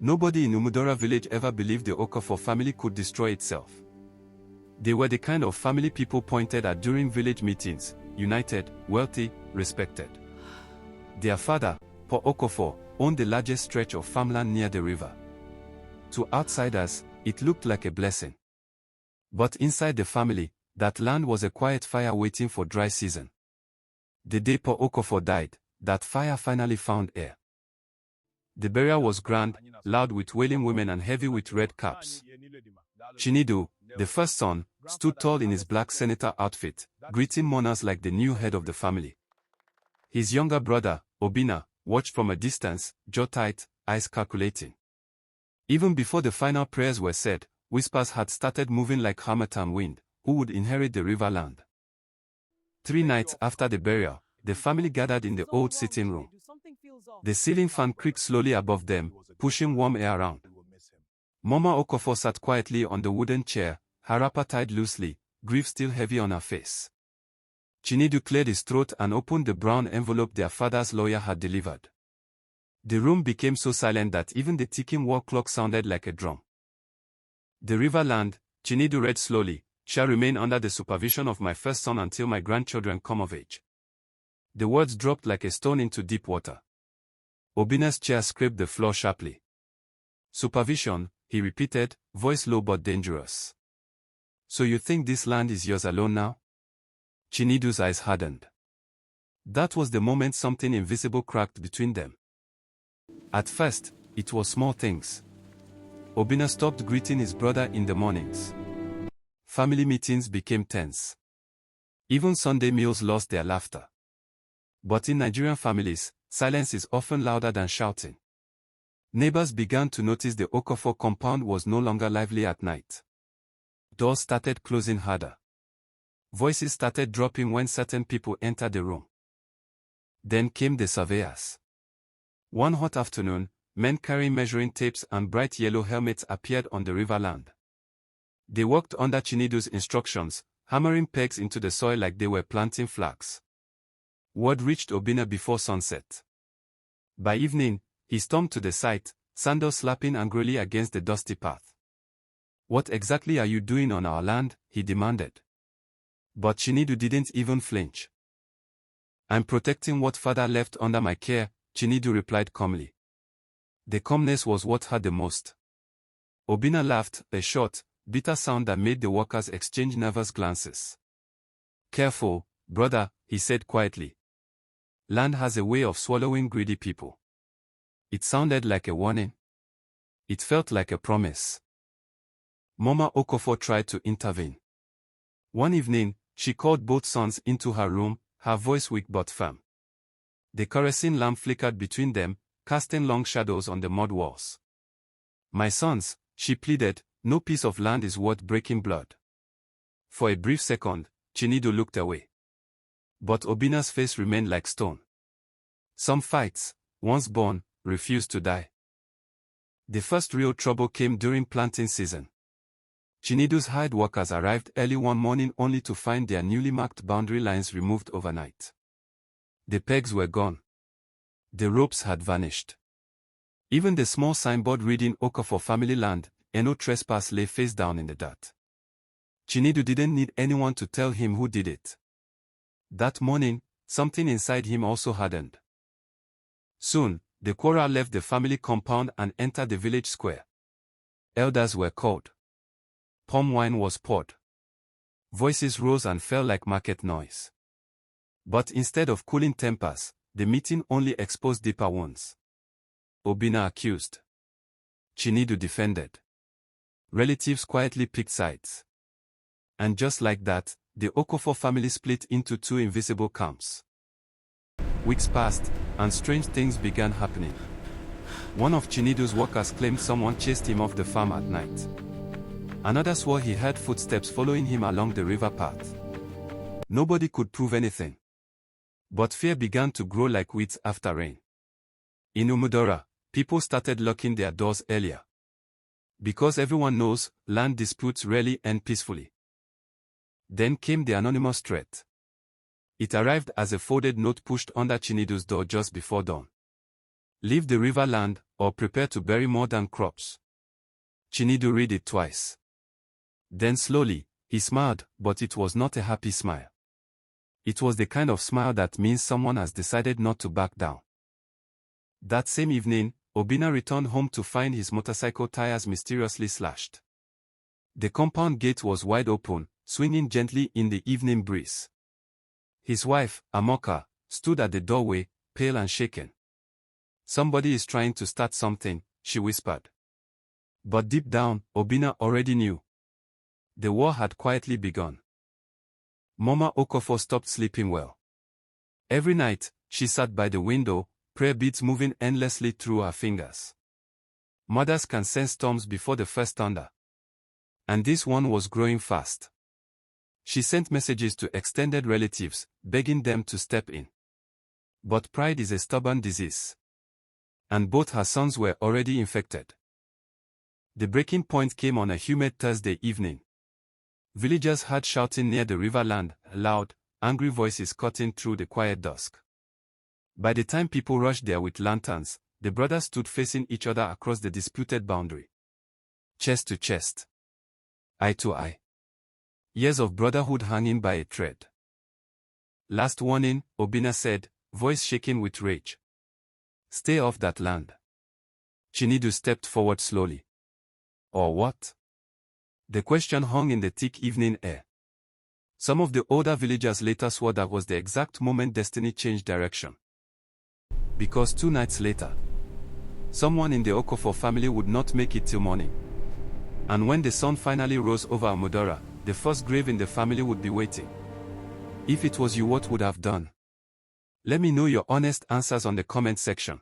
Nobody in Umudora village ever believed the Okafor family could destroy itself. They were the kind of family people pointed at during village meetings, united, wealthy, respected. Their father, Po Okafor, owned the largest stretch of farmland near the river. To outsiders, it looked like a blessing. But inside the family, that land was a quiet fire waiting for dry season. The day Po Okafor died, that fire finally found air. The burial was grand, loud with wailing women and heavy with red caps. Chinedu, the first son, stood tall in his black senator outfit, greeting mourners like the new head of the family. His younger brother, Obina, watched from a distance, jaw tight, eyes calculating. Even before the final prayers were said, whispers had started moving like harmattan wind, who would inherit the river land. 3 nights after the burial, the family gathered in the old sitting room. The ceiling fan creaked slowly above them, pushing warm air around. Mama Okafor sat quietly on the wooden chair, her wrapper tied loosely, grief still heavy on her face. Chinedu cleared his throat and opened the brown envelope their father's lawyer had delivered. The room became so silent that even the ticking wall clock sounded like a drum. The river land, Chinedu read slowly, shall remain under the supervision of my first son until my grandchildren come of age. The words dropped like a stone into deep water. Obina's chair scraped the floor sharply. Supervision, he repeated, voice low but dangerous. So you think this land is yours alone now? Chinedu's eyes hardened. That was the moment something invisible cracked between them. At first, it was small things. Obina stopped greeting his brother in the mornings. Family meetings became tense. Even Sunday meals lost their laughter. But in Nigerian families, silence is often louder than shouting. Neighbors began to notice the Okafor compound was no longer lively at night. Doors started closing harder. Voices started dropping when certain people entered the room. Then came the surveyors. One hot afternoon, men carrying measuring tapes and bright yellow helmets appeared on the riverland. They worked under Chinedu's instructions, hammering pegs into the soil like they were planting flags. Word reached Obina before sunset. By evening, he stormed to the site, sandals slapping angrily against the dusty path. What exactly are you doing on our land? He demanded. But Chinedu didn't even flinch. I'm protecting what father left under my care, Chinedu replied calmly. The calmness was what hurt the most. Obina laughed, a short, bitter sound that made the workers exchange nervous glances. Careful, brother, he said quietly. Land has a way of swallowing greedy people. It sounded like a warning. It felt like a promise. Mama Okafor tried to intervene. One evening, she called both sons into her room, her voice weak but firm. The kerosene lamp flickered between them, casting long shadows on the mud walls. My sons, she pleaded, no piece of land is worth breaking blood. For a brief second, Chinedu looked away. But Obina's face remained like stone. Some fights, once born, refused to die. The first real trouble came during planting season. Chinedu's hired workers arrived early one morning only to find their newly marked boundary lines removed overnight. The pegs were gone. The ropes had vanished. Even the small signboard reading Okafor family land, no trespass, lay face down in the dirt. Chinedu didn't need anyone to tell him who did it. That morning, something inside him also hardened. Soon, the quarrel left the family compound and entered the village square. Elders were called. Palm wine was poured. Voices rose and fell like market noise. But instead of cooling tempers, the meeting only exposed deeper wounds. Obina accused. Chinedu defended. Relatives quietly picked sides. And just like that, the Okafor family split into two invisible camps. Weeks passed, and strange things began happening. One of Chinedu's workers claimed someone chased him off the farm at night. Another swore he heard footsteps following him along the river path. Nobody could prove anything. But fear began to grow like weeds after rain. In Umudora, people started locking their doors earlier. Because everyone knows, land disputes rarely end peacefully. Then came the anonymous threat. It arrived as a folded note pushed under Chinedu's door just before dawn. Leave the river land, or prepare to bury more than crops. Chinedu read it twice. Then slowly, he smiled, but it was not a happy smile. It was the kind of smile that means someone has decided not to back down. That same evening, Obinna returned home to find his motorcycle tires mysteriously slashed. The compound gate was wide open, swinging gently in the evening breeze. His wife, Amoka, stood at the doorway, pale and shaken. "Somebody is trying to start something," she whispered. But deep down, Obinna already knew. The war had quietly begun. Mama Okofo stopped sleeping well. Every night, she sat by the window, prayer beads moving endlessly through her fingers. Mothers can sense storms before the first thunder. And this one was growing fast. She sent messages to extended relatives, begging them to step in. But pride is a stubborn disease. And both her sons were already infected. The breaking point came on a humid Thursday evening. Villagers heard shouting near the riverland, loud, angry voices cutting through the quiet dusk. By the time people rushed there with lanterns, the brothers stood facing each other across the disputed boundary. Chest to chest. Eye to eye. Years of brotherhood hanging by a thread. "Last warning," Obinna said, voice shaking with rage. "Stay off that land." Chinedu stepped forward slowly. "Or what?" The question hung in the thick evening air. Some of the older villagers later swore that was the exact moment destiny changed direction. Because 2 nights later, someone in the Okofo family would not make it till morning. And when the sun finally rose over Amodora, the first grave in the family would be waiting. If it was you, what would have done? Let me know your honest answers on the comment section.